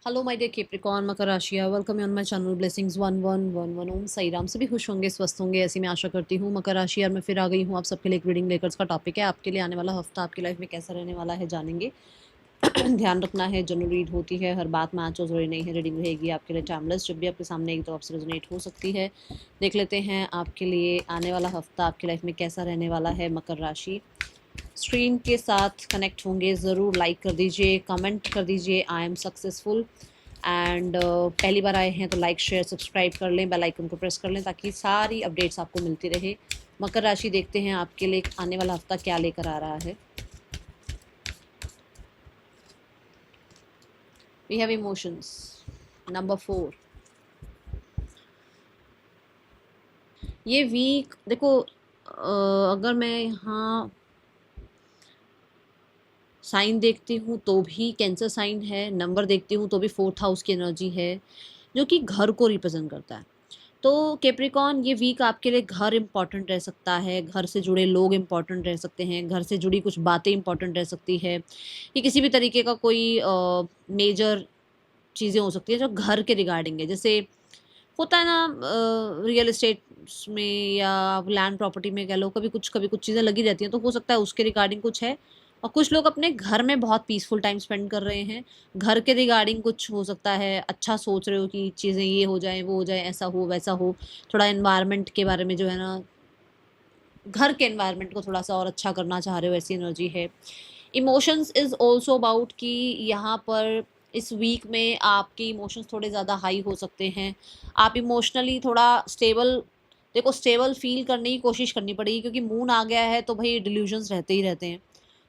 Hello my dear Capricorn मकर राशि, welcome on my channel blessings 1111 ओम साई राम। सभी खुश होंगे, स्वस्थ होंगे, ऐसी मैं आशा करती हूँ। मकर राशि यार, मैं फिर आ गई हूँ आप सबके लिए एक रीडिंग लेकर। का टॉपिक है आपके लिए आने वाला हफ्ता आपकी लाइफ में कैसा रहने वाला है, जानेंगे। ध्यान रखना है, जनरल रीड होती है, हर बात मैच और जरूरी नहीं है। रीडिंग रहेगी आपके लिए टाइमलेस, जब भी आपके सामने एक तो आपसे रेजोनेट हो सकती है। देख लेते हैं आपके लिए आने वाला हफ्ता आपकी लाइफ में कैसा रहने वाला है। मकर राशि स्क्रीन के साथ कनेक्ट होंगे, ज़रूर लाइक कर दीजिए, कमेंट कर दीजिए आई एम सक्सेसफुल। एंड पहली बार आए हैं तो लाइक शेयर सब्सक्राइब कर लें, बेल आइकन को प्रेस कर लें ताकि सारी अपडेट्स आपको मिलती रहे। मकर राशि देखते हैं आपके लिए आने वाला हफ्ता क्या लेकर आ रहा है। We have emotions number 4। ये वीक देखो, अगर मैं यहाँ साइन देखती हूँ तो भी कैंसर साइन है, नंबर देखती हूँ तो भी 4th हाउस की एनर्जी है जो कि घर को रिप्रेजेंट करता है। तो कैप्रिकॉन, ये वीक आपके लिए घर इम्पॉर्टेंट रह सकता है, घर से जुड़े लोग इम्पॉर्टेंट रह सकते हैं, घर से जुड़ी कुछ बातें इम्पॉर्टेंट रह सकती है, कि किसी भी तरीके का कोई मेजर चीज़ें हो सकती है जो घर के रिगार्डिंग है। जैसे होता है ना, रियल एस्टेट में या लैंड प्रॉपर्टी में कह लो, कभी कुछ चीज़ें लगी रहती हैं, तो हो सकता है उसके रिगार्डिंग कुछ है। और कुछ लोग अपने घर में बहुत पीसफुल टाइम स्पेंड कर रहे हैं, घर के रिगार्डिंग कुछ हो सकता है, अच्छा सोच रहे हो कि चीज़ें ये हो जाए वो हो जाए, ऐसा हो वैसा हो। थोड़ा एनवायरनमेंट के बारे में जो है ना, घर के एनवायरनमेंट को थोड़ा सा और अच्छा करना चाह रहे हो, ऐसी एनर्जी है। इमोशंस इज़ ऑल्सो अबाउट कि यहाँ पर इस वीक में आपके इमोशंस थोड़े ज़्यादा हाई हो सकते हैं। आप इमोशनली थोड़ा स्टेबल, देखो स्टेबल फील करने की कोशिश करनी पड़ेगी, क्योंकि मून आ गया है तो भाई डिल्यूजन्स रहते ही रहते हैं।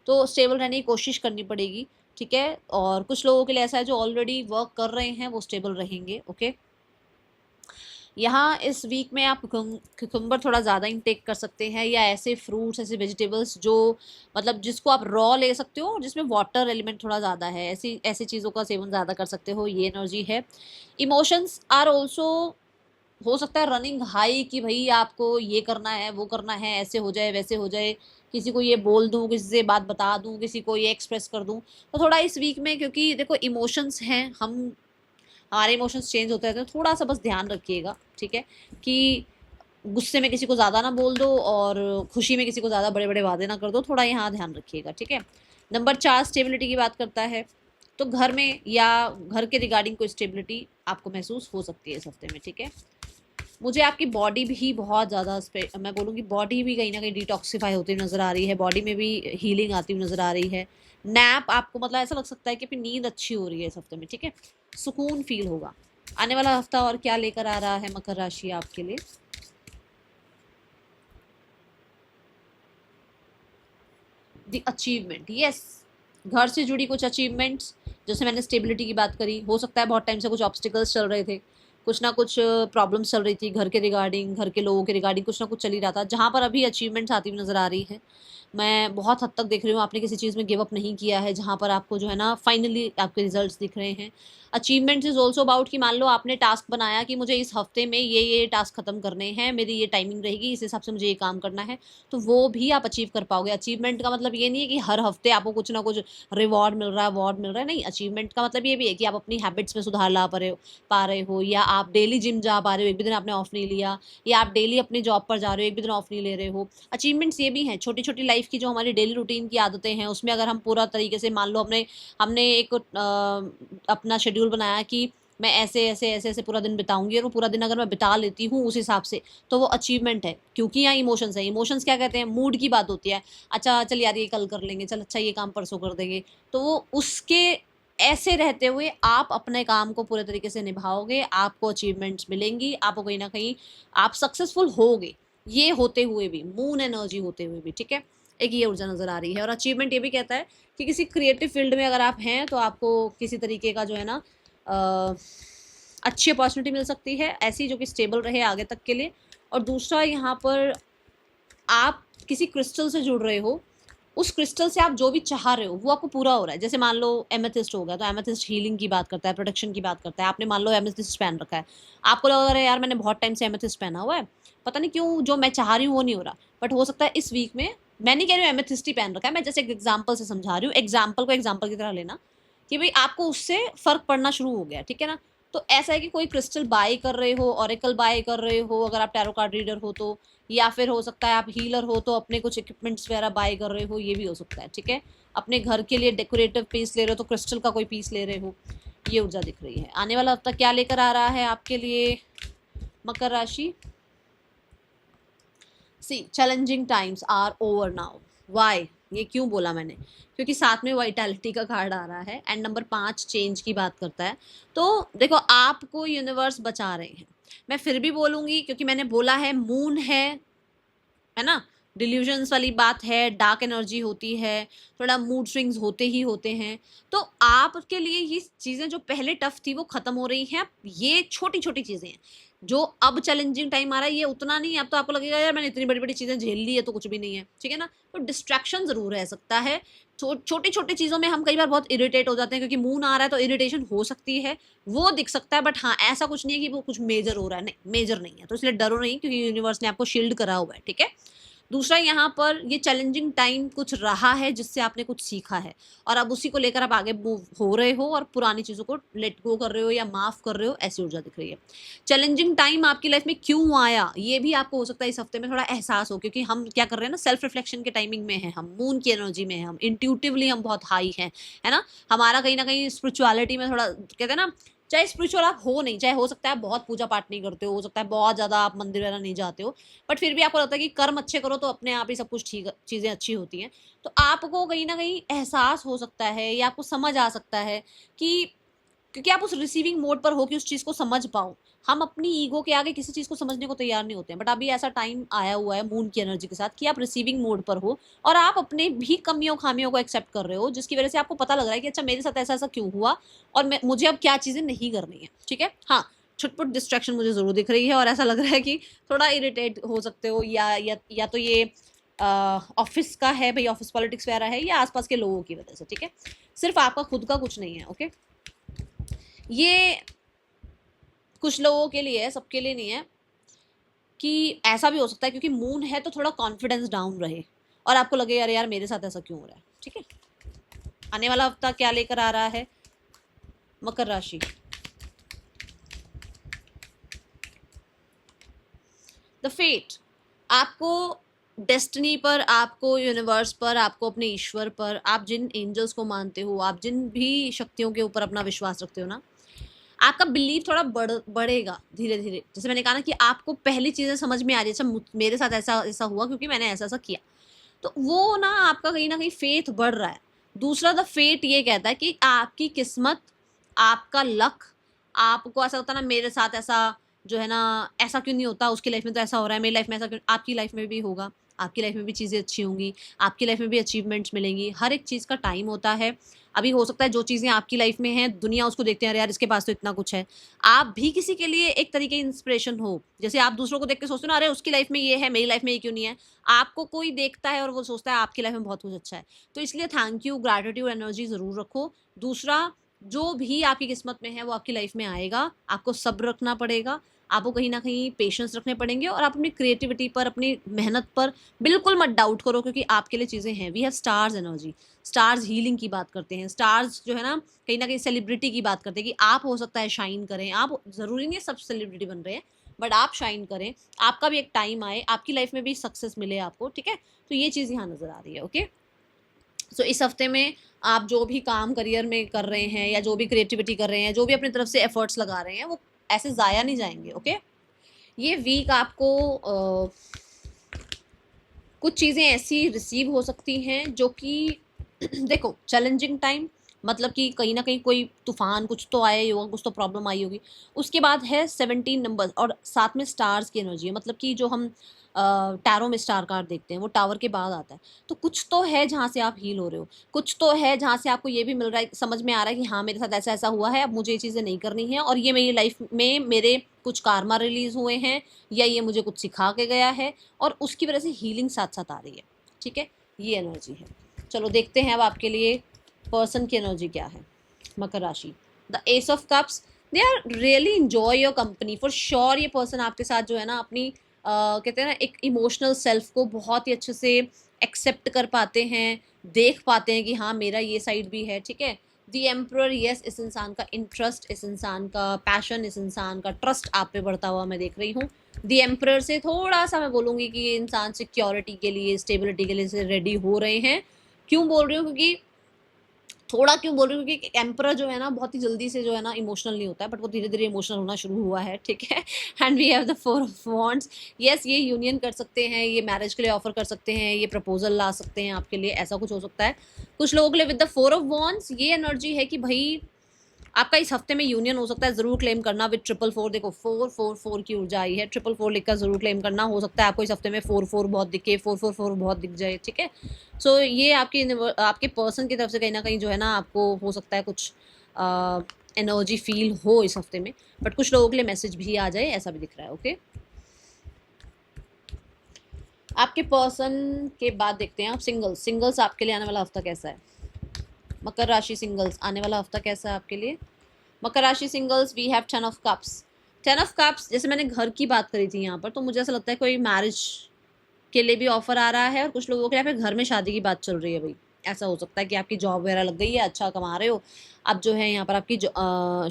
तो स्टेबल रहने की कोशिश करनी पड़ेगी, ठीक है। और कुछ लोगों के लिए ऐसा है जो ऑलरेडी वर्क कर रहे हैं, वो स्टेबल रहेंगे, ओके। यहाँ इस वीक में आप कुकुम्बर थोड़ा ज़्यादा इंटेक कर सकते हैं, या ऐसे फ्रूट्स, ऐसे वेजिटेबल्स जो मतलब जिसको आप रॉ ले सकते हो, जिसमें वाटर एलिमेंट थोड़ा ज़्यादा है, ऐसी ऐसी चीज़ों का सेवन ज़्यादा कर सकते हो, ये एनर्जी है। इमोशंस आर ऑल्सो, हो सकता है रनिंग हाई, कि भाई आपको ये करना है वो करना है, ऐसे हो जाए वैसे हो जाए, किसी को ये बोल दूँ, किसी से बात बता दूँ, किसी को ये एक्सप्रेस कर दूँ। तो थोड़ा इस वीक में, क्योंकि देखो इमोशंस हैं, हमारे इमोशंस चेंज होते रहते हैं, थोड़ा सा बस ध्यान रखिएगा, ठीक है, कि गुस्से में किसी को ज़्यादा ना बोल दो और खुशी में किसी को ज़्यादा बड़े बड़े वादे ना कर दो, थोड़ा यहाँ ध्यान रखिएगा, ठीक है। नंबर 4 स्टेबिलिटी की बात करता है, तो घर में या घर के रिगार्डिंग कोई स्टेबिलिटी आपको महसूस हो सकती है इस हफ्ते में, ठीक है। मुझे आपकी बॉडी भी बहुत ज़्यादा, मैं बोलूँगी बॉडी भी कहीं ना कहीं डिटॉक्सीफाई होती हुई नज़र आ रही है, बॉडी में भी हीलिंग आती हुई नज़र आ रही है। नैप आपको मतलब ऐसा लग सकता है कि नींद अच्छी हो रही है इस हफ्ते में, ठीक है, सुकून फील होगा। आने वाला हफ्ता और क्या लेकर आ रहा है मकर राशि आपके लिए। द अचीवमेंट, यस, घर से जुड़ी कुछ अचीवमेंट्स। जैसे मैंने स्टेबिलिटी की बात करी, हो सकता है बहुत टाइम से कुछ ऑब्स्टिकल्स चल रहे थे, कुछ ना कुछ प्रॉब्लम्स चल रही थी घर के रिगार्डिंग, घर के लोगों के रिगार्डिंग, कुछ ना कुछ चल ही रहा था, जहाँ पर अभी अचीवमेंट्स आती हुई नज़र आ रही है। मैं बहुत हद तक देख रही हूँ आपने किसी चीज़ में गिव अप नहीं किया है, जहाँ पर आपको जो है ना फाइनली आपके रिजल्ट्स दिख रहे हैं। अचीवमेंट्स इज ऑल्सो अबाउट कि मान लो आपने टास्क बनाया कि मुझे इस हफ्ते में ये टास्क खत्म करने हैं, मेरी ये टाइमिंग रहेगी, इस हिसाब से मुझे ये काम करना है, तो वो भी आप अचीव कर पाओगे। अचीवमेंट का मतलब ये नहीं है कि हर हफ्ते आपको कुछ ना कुछ रिवॉर्ड मिल रहा है, अवार्ड मिल रहा है, नहीं। अचीवमेंट का मतलब ये भी है कि आप अपनी हैबिट्स में सुधार ला पा रहे हो, या आप डेली जिम जा पा रहे हो, एक भी दिन आपने ऑफ नहीं लिया, या आप डेली अपनी जॉब पर जा रहे हो, एक भी दिन ऑफ नहीं ले रहे हो। अचीवमेंट्स ये भी हैं, छोटी छोटी लाइफ की जो हमारी डेली रूटीन की आदतें हैं, उसमें अगर हम पूरा तरीके से, मान लो हमने एक अपना शेड्यूल बनाया कि मैं ऐसे ऐसे ऐसे ऐसे पूरा दिन बिताऊंगी, और वो पूरा दिन अगर मैं बिता लेती हूँ उस हिसाब से, तो वो अचीवमेंट है। क्योंकि यहाँ इमोशंस है, इमोशंस क्या कहते हैं, मूड की बात होती है। अच्छा चल यार ये कल कर लेंगे, चल अच्छा ये काम परसों कर देंगे, तो वो उसके ऐसे रहते हुए आप अपने काम को पूरे तरीके से निभाओगे, आपको अचीवमेंट्स मिलेंगी, आपको कहीं ना कहीं आप सक्सेसफुल होगे, ये होते हुए भी, मून एनर्जी होते हुए भी, ठीक है। एक ये ऊर्जा नज़र आ रही है। और अचीवमेंट ये भी कहता है कि किसी क्रिएटिव फील्ड में अगर आप हैं तो आपको किसी तरीके का जो है ना अच्छी अपॉर्चुनिटी मिल सकती है, ऐसी जो कि स्टेबल रहे आगे तक के लिए। और दूसरा, यहाँ पर आप किसी क्रिस्टल से जुड़ रहे हो, उस क्रिस्टल से आप जो भी चाह रहे हो वो आपको पूरा हो रहा है। जैसे मान लो एमेथिस्ट हो गया, तो एमेथिस्ट हीलिंग की बात करता है, प्रोटेक्शन की बात करता है। आपने मान लो एमेथिस्ट पहन रखा है, आपको लग रहा है यार मैंने बहुत टाइम से एमेथिस्ट पहना हुआ है, पता नहीं क्यों जो मैं चाह रही हूँ वो नहीं हो रहा। बट हो सकता है इस वीक में, मैं नहीं कह रही हूँ एमेथिस्ट ही पहन रखा है, मैं जैसे एक एग्जाम्पल से समझा रही हूँ, एग्जाम्पल को एग्जाम्पल की तरह लेना, कि भाई आपको उससे फर्क पड़ना शुरू हो गया, ठीक है ना। तो ऐसा है कि कोई क्रिस्टल बाय कर रहे हो, ऑरेकल बाय कर रहे हो अगर आप टैरो कार्ड रीडर हो तो, या फिर हो सकता है आप हीलर हो तो अपने कुछ इक्विपमेंट्स वगैरह बाय कर रहे हो, ये भी हो सकता है, ठीक है। अपने घर के लिए डेकोरेटिव पीस ले रहे हो तो क्रिस्टल का कोई पीस ले रहे हो, ये ऊर्जा दिख रही है। आने वाला हफ्ता क्या लेकर आ रहा है आपके लिए मकर राशि? See challenging times are over now. Why, ये क्यों बोला मैंने? क्योंकि साथ में वाइटैलिटी का कार्ड आ रहा है एंड नंबर 5 चेंज की बात करता है। तो देखो आपको यूनिवर्स बचा रहे हैं, मैं फिर भी बोलूंगी क्योंकि मैंने बोला है मून है ना। डिल्यूजन्स वाली बात है, डार्क एनर्जी होती है, थोड़ा मूड स्विंग्स होते ही होते हैं। तो आपके लिए ये चीज़ें जो पहले टफ थी वो खत्म हो रही हैं। ये छोटी छोटी चीज़ें हैं जो अब चैलेंजिंग टाइम आ रहा है, ये उतना नहीं है। अब तो आपको लगेगा यार मैंने इतनी बड़ी बड़ी चीज़ें झेल ली है तो कुछ भी नहीं है, ठीक है ना। तो डिस्ट्रैक्शन ज़रूर रह सकता है। छोटी छोटी चीज़ों में हम कई बार बहुत इरिटेट हो जाते हैं क्योंकि मून आ रहा है तो इरिटेशन हो सकती है, वो दिख सकता है। बट हाँ, ऐसा कुछ नहीं है कि वो कुछ मेजर हो रहा है, नहीं मेजर नहीं है। तो इसलिए डरो नहीं क्योंकि यूनिवर्स ने आपको शील्ड करा हुआ है, ठीक है। दूसरा, यहाँ पर ये चैलेंजिंग टाइम कुछ रहा है जिससे आपने कुछ सीखा है और अब उसी को लेकर आप आगे मूव हो रहे हो और पुरानी चीज़ों को लेट गो कर रहे हो या माफ़ कर रहे हो, ऐसी ऊर्जा दिख रही है। चैलेंजिंग टाइम आपकी लाइफ में क्यों आया, ये भी आपको हो सकता है इस हफ्ते में थोड़ा एहसास हो, क्योंकि हम क्या कर रहे हैं ना, सेल्फ रिफ्लेक्शन के टाइमिंग में है, हम मून की एनर्जी में है, हम इंट्यूटिवली हम बहुत हाई हैं, है ना। हमारा कहीं ना कहीं स्पिरिचुअलिटी में थोड़ा कहते हैं ना, चाहे स्पिरिचुअल आप हो नहीं, चाहे हो सकता है आप बहुत पूजा पाठ नहीं करते हो सकता है बहुत ज़्यादा आप मंदिर वगैरह नहीं जाते हो, बट फिर भी आपको लगता है कि कर्म अच्छे करो तो अपने आप ही सब कुछ ठीक, चीज़ें अच्छी होती हैं। तो आपको कहीं ना कहीं एहसास हो सकता है या आपको समझ आ सकता है कि, क्योंकि आप उस रिसीविंग मोड पर हो कि उस चीज़ को समझ पाओ। हम अपनी ईगो के आगे किसी चीज़ को समझने को तैयार नहीं होते हैं, बट अभी ऐसा टाइम आया हुआ है मून की एनर्जी के साथ कि आप रिसीविंग मोड पर हो और आप अपने भी कमियों खामियों को एक्सेप्ट कर रहे हो, जिसकी वजह से आपको पता लग रहा है कि अच्छा मेरे साथ ऐसा ऐसा क्यों हुआ और मुझे अब क्या चीज़ें नहीं करनी है, ठीक है। हाँ, छुटपुट डिस्ट्रैक्शन मुझे ज़रूर दिख रही है और ऐसा लग रहा है कि थोड़ा इरिटेट हो सकते हो, या तो ये ऑफिस का है भाई, ऑफिस पॉलिटिक्स वगैरह है, या आसपास के लोगों की वजह से, ठीक है। सिर्फ आपका खुद का कुछ नहीं है, ओके। ये कुछ लोगों के लिए है, सबके लिए नहीं है। कि ऐसा भी हो सकता है क्योंकि मून है तो थोड़ा कॉन्फिडेंस डाउन रहे और आपको लगे यार यार मेरे साथ ऐसा क्यों हो रहा है, ठीक है। आने वाला हफ्ता क्या लेकर आ रहा है मकर राशि? The fate. आपको डेस्टिनी पर, आपको यूनिवर्स पर, आपको अपने ईश्वर पर, आप जिन एंजल्स को मानते हो, आप जिन भी शक्तियों के ऊपर अपना विश्वास रखते हो ना, आपका बिलीव थोड़ा बढ़ेगा धीरे धीरे। जैसे मैंने कहा ना कि आपको पहली चीज़ें समझ में आ रही है, अच्छा मेरे साथ ऐसा ऐसा हुआ क्योंकि मैंने ऐसा ऐसा किया, तो वो ना आपका कहीं ना कहीं फेथ बढ़ रहा है। दूसरा, द फेट ये कहता है कि आपकी किस्मत, आपका लक, आपको ऐसा होता है ना मेरे साथ ऐसा जो है ना, ऐसा क्यों नहीं होता, उसकी लाइफ में तो ऐसा हो रहा है, मेरी लाइफ में ऐसा क्यों, आपकी लाइफ में भी होगा, आपकी लाइफ में भी चीज़ें अच्छी होंगी, आपकी लाइफ में भी अचीवमेंट्स मिलेंगी। हर एक चीज़ का टाइम होता है। अभी हो सकता है जो चीज़ें आपकी लाइफ में हैं दुनिया उसको देखते हैं, अरे यार इसके पास तो इतना कुछ है, आप भी किसी के लिए एक तरीके इंस्पिरेशन हो। जैसे आप दूसरों को देख के सोचते हो ना, अरे उसकी लाइफ में ये है, मेरी लाइफ में ये क्यों नहीं है। आपको कोई देखता है और वो सोचता है आपकी लाइफ में बहुत कुछ अच्छा है। तो इसलिए थैंक यू, ग्रैटिट्यूड एनर्जी ज़रूर रखो। दूसरा, जो भी आपकी किस्मत में है वो आपकी लाइफ में आएगा। आपको सब्र रखना पड़ेगा, आपको कहीं न कहीं पेशेंस रखने पड़ेंगे और आप अपनी क्रिएटिविटी पर, अपनी मेहनत पर बिल्कुल मत डाउट करो क्योंकि आपके लिए चीज़ें हैं। We have stars energy, stars healing की बात करते हैं। स्टार्स जो है ना, कहीं न कहीं सेलिब्रिटी की बात करते हैं कि आप हो सकता है शाइन करें। आप ज़रूरी नहीं है सब सेलिब्रिटी बन रहे हैं, बट आप शाइन करें, आपका भी एक टाइम आए, आपकी लाइफ में भी सक्सेस मिले आपको, ठीक है? तो ये चीज़ यहाँ नज़र आ रही है, ओके? सो इस हफ्ते में आप जो भी काम करियर में कर रहे हैं या जो भी क्रिएटिविटी कर रहे हैं, जो भी अपनी तरफ से एफर्ट्स लगा रहे हैं, वो ऐसे ज़ाया नहीं जाएंगे, ओके। ये वीक आपको कुछ चीज़ें ऐसी रिसीव हो सकती हैं जो कि देखो चैलेंजिंग टाइम मतलब कि कहीं ना कहीं कोई तूफान कुछ तो आया ही होगा, कुछ तो प्रॉब्लम आई होगी। उसके बाद है 17 नंबर और साथ में स्टार्स की एनर्जी है, मतलब कि जो हम टैरो में स्टार कार्ड देखते हैं वो टावर के बाद आता है। तो कुछ तो है जहाँ से आप हील हो रहे हो, कुछ तो है जहाँ से आपको ये भी मिल रहा है, समझ में आ रहा है कि हाँ मेरे साथ ऐसा ऐसा हुआ है, अब मुझे ये चीज़ें नहीं करनी है और ये मेरी लाइफ में मेरे कुछ कारमा रिलीज हुए हैं या ये मुझे कुछ सिखा के गया है और उसकी वजह से हीलिंग साथ साथ आ रही है, ठीक है। ये एनर्जी है। चलो देखते हैं अब आपके लिए पर्सन की एनर्जी क्या है मकर राशि। The ace of cups, they are really enjoy your company for sure. ये पर्सन आपके साथ जो है ना अपनी कहते हैं ना एक इमोशनल सेल्फ को बहुत ही अच्छे से एक्सेप्ट कर पाते हैं, देख पाते हैं कि हाँ मेरा ये साइड भी है, ठीक है। द एम्परर, यस, इस इंसान का इंटरेस्ट, इस इंसान का पैशन, इस इंसान का ट्रस्ट आप पे बढ़ता हुआ मैं देख रही हूँ। द एम्परर से थोड़ा सा मैं बोलूँगी कि ये इंसान सिक्योरिटी के लिए, स्टेबिलिटी के लिए से रेडी हो रहे हैं। क्यों बोल रही हूँ? क्योंकि थोड़ा क्यों बोल रही हूँ, क्योंकि एम्परर जो है ना बहुत ही जल्दी से जो है ना इमोशनल नहीं होता है, बट वो धीरे धीरे इमोशनल होना शुरू हुआ है, ठीक है। And we have the four of wands, yes, ये यूनियन कर सकते हैं, ये मैरिज के लिए ऑफर कर सकते हैं, ये प्रपोजल ला सकते हैं आपके लिए, ऐसा कुछ हो सकता है कुछ लोगों के लिए। With the four of wands ये एनर्जी है कि भाई आपका इस हफ्ते में यूनियन हो सकता है, जरूर क्लेम करना। विद 444 देखो 444 की ऊर्जा आई है, 444 लिखकर जरूर क्लेम करना। हो सकता है आपको इस हफ्ते में 44 बहुत दिखे, 444 बहुत दिख जाए, ठीक है। सो ये आपके पर्सन की तरफ से कहीं ना कहीं जो है ना आपको हो सकता है कुछ एनर्जी फील हो इस हफ्ते में, बट कुछ लोगों के लिए मैसेज भी आ जाए, ऐसा भी दिख रहा है। ओके, आपके पर्सन के बाद देखते हैं आप सिंगल्स। सिंगल्स आपके लिए आने वाला हफ्ता कैसा है? मकर राशि सिंगल्स आने वाला हफ्ता कैसा है आपके लिए? मकर राशि singles, we have 10 of cups. 10 of cups, जैसे मैंने घर की बात करी थी यहाँ पर, तो मुझे ऐसा लगता है कोई मैरिज के लिए भी ऑफर आ रहा है, और कुछ लोगों के लिए घर में शादी की बात चल रही है भाई। ऐसा हो सकता है कि आपकी जॉब वगैरह लग गई है, अच्छा कमा रहे हो, अब जो है यहाँ पर आपकी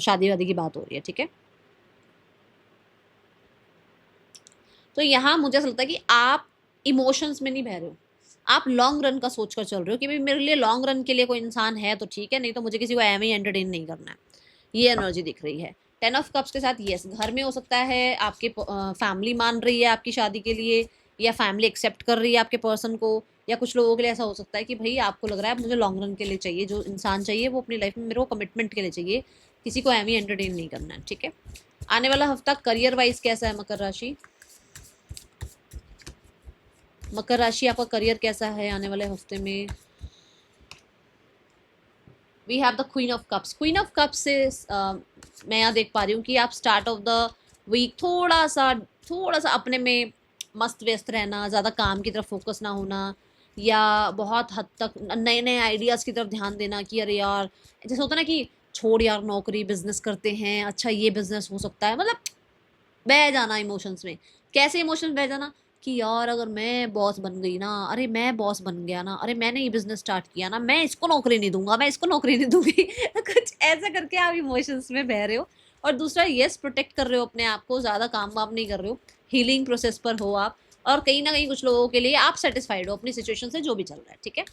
शादी वादी की बात हो रही है, ठीक है। तो यहाँ मुझे ऐसा लगता है कि आप इमोशंस में नहीं बह रहे हो, आप लॉन्ग रन का सोच कर चल रहे हो कि भाई मेरे लिए लॉन्ग रन के लिए कोई इंसान है तो ठीक है, नहीं तो मुझे किसी को एम ही एंटरटेन नहीं करना है। ये एनर्जी दिख रही है 10 ऑफ कप्स के साथ। यस, घर में हो सकता है आपके फैमिली मान रही है आपकी शादी के लिए, या फैमिली एक्सेप्ट कर रही है आपके पर्सन को, या कुछ लोगों के लिए ऐसा हो सकता है कि भाई आपको लग रहा है मुझे लॉन्ग रन के लिए चाहिए, जो इंसान चाहिए वो अपनी लाइफ में मेरे को कमिटमेंट के लिए चाहिए, किसी को एम ही एंटरटेन नहीं करना है, ठीक है। आने वाला हफ्ता करियर वाइज कैसा है मकर राशि? मकर राशि आपका करियर कैसा है आने वाले हफ्ते में? We have the queen of cups. Queen of cups से मैं यहाँ देख पा रही हूँ कि आप स्टार्ट ऑफ द वीक थोड़ा सा अपने में मस्त व्यस्त रहना, ज़्यादा काम की तरफ फोकस ना होना, या बहुत हद तक नए नए आइडियाज़ की तरफ ध्यान देना कि अरे यार, जैसे होता है ना कि छोड़ यार नौकरी, बिजनेस करते हैं, अच्छा ये बिजनेस हो सकता है, मतलब बह जाना इमोशंस में। कैसे इमोशंस बह जाना कि यार अगर मैं बॉस बन गई ना, अरे मैं बॉस बन गया ना, अरे मैंने ये बिजनेस स्टार्ट किया ना, मैं इसको नौकरी नहीं दूंगा, मैं इसको नौकरी नहीं दूंगी। कुछ ऐसा करके आप इमोशंस में बह रहे हो। और दूसरा, यस, प्रोटेक्ट कर रहे हो अपने आप को, ज़्यादा काम वाम नहीं कर रहे हो, हीलिंग प्रोसेस पर हो आप। और कहीं ना कहीं कुछ लोगों के लिए आप सेटिस्फाइड हो अपनी सिचुएशन से, जो भी चल रहा है, ठीक है।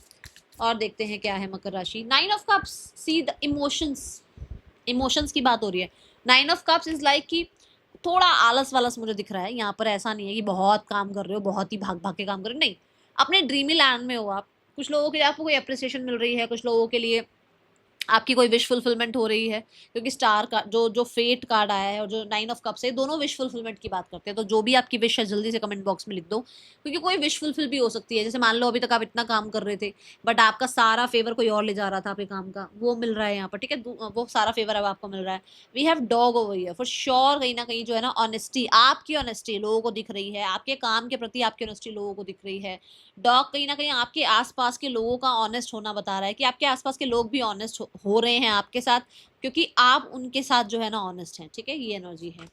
और देखते हैं क्या है मकर राशि। 9 of cups, see the emotions, emotions की बात हो रही है। 9 ऑफ कप्स इज लाइक कि थोड़ा आलस वालस मुझे दिख रहा है यहाँ पर। ऐसा नहीं है कि बहुत काम कर रहे हो, बहुत ही भाग भाग के काम कर रहे हो, नहीं, अपने ड्रीमी लैंड में हो आप। कुछ लोगों के लिए आपको कोई अप्रिसिएशन मिल रही है, कुछ लोगों के लिए आपकी कोई विश फुलफिलमेंट हो रही है, क्योंकि स्टार का जो जो फेट कार्ड आया है और जो 9 ऑफ कप्स है, दोनों विश फुलफिलमेंट की बात करते हैं। तो जो भी आपकी विश है जल्दी से कमेंट बॉक्स में लिख दो, क्योंकि कोई विश फुलफिल भी हो सकती है। जैसे मान लो अभी तक आप इतना काम कर रहे थे, बट आपका सारा फेवर कोई और ले जा रहा था आपके काम का, वो मिल रहा है यहाँ पर, ठीक है, वो सारा फेवर अब आपको मिल रहा है। We have dog over here for sure. कहीं ना कहीं जो है ना ऑनेस्टी, आपकी ऑनेस्टी लोगों को दिख रही है, आपके काम के प्रति आपकी ऑनेस्टी लोगों को दिख रही है। डॉग कहीं ना कहीं आपके आसपास के लोगों का ऑनेस्ट होना बता रहा है कि आपके आसपास के लोग भी ऑनेस्ट हो रहे हैं आपके साथ, क्योंकि आप उनके साथ जो है ना ऑनेस्ट हैं, ठीक है, ये एनर्जी है।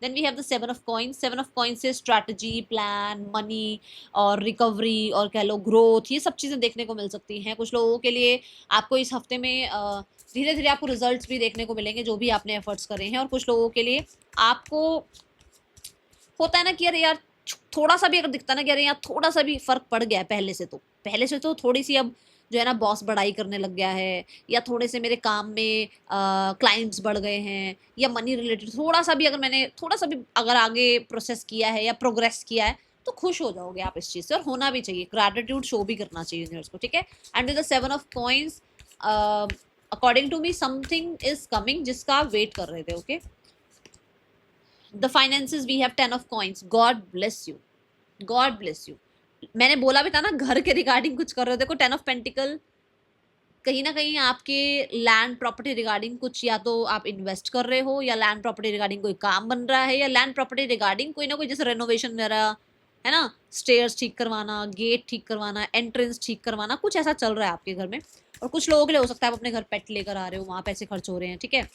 Then we have the 7 of coins. 7 of coins से स्ट्रैटेजी, प्लान, मनी और रिकवरी और कह लो ग्रोथ, ये सब चीज़ें देखने को मिल सकती हैं कुछ लोगों के लिए। आपको इस हफ्ते में धीरे धीरे आपको रिजल्ट्स भी देखने को मिलेंगे जो भी आपने एफर्ट्स करे हैं। और कुछ लोगों के लिए आपको होता है ना कि अरे यार थोड़ा सा भी अगर दिखता ना कि अरे यार थोड़ा सा भी फर्क पड़ गया है पहले से तो थोड़ी सी अब जो है ना बॉस बढ़ाई करने लग गया है, या थोड़े से मेरे काम में क्लाइंट्स बढ़ गए हैं, या मनी रिलेटेड थोड़ा सा भी अगर मैंने थोड़ा सा भी अगर आगे प्रोसेस किया है या प्रोग्रेस किया है, तो खुश हो जाओगे आप इस चीज़ से। और होना भी चाहिए, ग्रैटिट्यूड शो भी करना चाहिए यूनिवर्स को, ठीक है। And with the 7 of coins, according to me something is coming जिसका आप वेट कर रहे थे, okay. The finances, we have 10 of coins. God bless you, God bless you. मैंने बोला भी था ना घर के रिगार्डिंग कुछ कर रहे हो। देखो 10 ऑफ पेंटिकल, कहीं ना कहीं आपके लैंड प्रॉपर्टी रिगार्डिंग कुछ, या तो आप इन्वेस्ट कर रहे हो, या लैंड प्रॉपर्टी रिगार्डिंग कोई काम बन रहा है, या लैंड प्रॉपर्टी रिगार्डिंग कोई ना कोई जैसे रेनोवेशन वगैरह है ना, स्टेयर्स ठीक करवाना, गेट ठीक करवाना, एंट्रेंस ठीक करवाना, कुछ ऐसा चल रहा है आपके घर में। और कुछ लोगों के लिए हो सकता है आप अपने घर पेट लेकर आ रहे हो, वहाँ पैसे खर्च हो रहे हैं, ठीक है।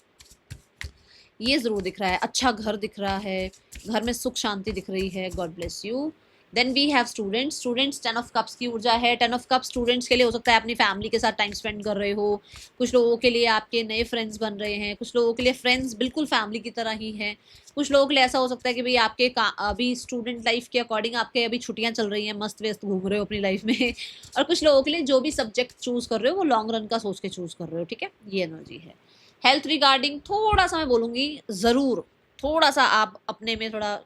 ये ज़रूर दिख रहा है, अच्छा घर दिख रहा है, घर में सुख शांति दिख रही है, God bless you. Then we have students. Students 10 of cups की ऊर्जा है। 10 ऑफ कप्स स्टूडेंट्स के लिए हो सकता है अपनी फैमिली के साथ टाइम स्पेंड कर रहे हो, कुछ लोगों के लिए आपके नए फ्रेंड्स बन रहे हैं, कुछ लोगों के लिए फ्रेंड्स बिल्कुल फैमिली की तरह ही हैं, कुछ लोगों के लिए ऐसा हो सकता है कि भाई आपके अभी स्टूडेंट लाइफ के अकॉर्डिंग आपके अभी छुट्टियां चल रही हैं, मस्त व्यस्त घूम रहे हो अपनी लाइफ में और कुछ लोगों के लिए जो भी सब्जेक्ट चूज कर रहे हो वो लॉन्ग रन का सोच के चूज कर रहे हो, ठीक है, ये एनर्जी है। हेल्थ रिगार्डिंग थोड़ा सा मैं बोलूंगी, ज़रूर थोड़ा सा आप अपने में थोड़ा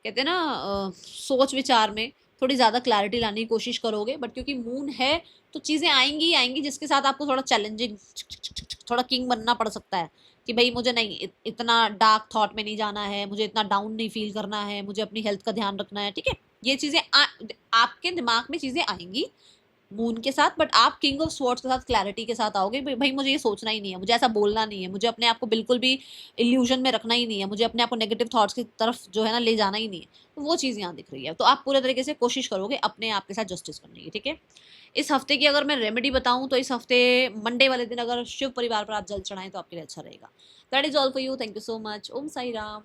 कहते हैं ना सोच विचार में थोड़ी ज़्यादा क्लैरिटी लाने की कोशिश करोगे, बट क्योंकि मून है तो चीज़ें आएंगी ही आएंगी जिसके साथ आपको थोड़ा चैलेंजिंग, थोड़ा किंग बनना पड़ सकता है कि भाई मुझे नहीं इतना डार्क थॉट में नहीं जाना है, मुझे इतना डाउन नहीं फील करना है, मुझे अपनी हेल्थ का ध्यान रखना है, ठीक है। ये चीज़ें आपके दिमाग में चीज़ें आएंगी मून के साथ, बट आप किंग ऑफ स्वॉर्ड्स के साथ क्लैरिटी के साथ आओगे, भाई मुझे ये सोचना ही नहीं है, मुझे ऐसा बोलना नहीं है, मुझे अपने आप को बिल्कुल भी इल्यूजन में रखना ही नहीं है, मुझे अपने आप को नेगेटिव थॉट्स की तरफ जो है ना ले जाना ही नहीं है, तो वो चीज़ यहाँ दिख रही है। तो आप पूरे तरीके से कोशिश करोगे अपने आप के साथ जस्टिस करने की, ठीक है। इस हफ्ते की अगर मैं रेमेडी बताऊं तो इस हफ्ते मंडे वाले दिन अगर शिव परिवार पर आप जल चढ़ाएं तो आपके लिए अच्छा रहेगा। That is all for you. Thank you so much. Om Sai Ram.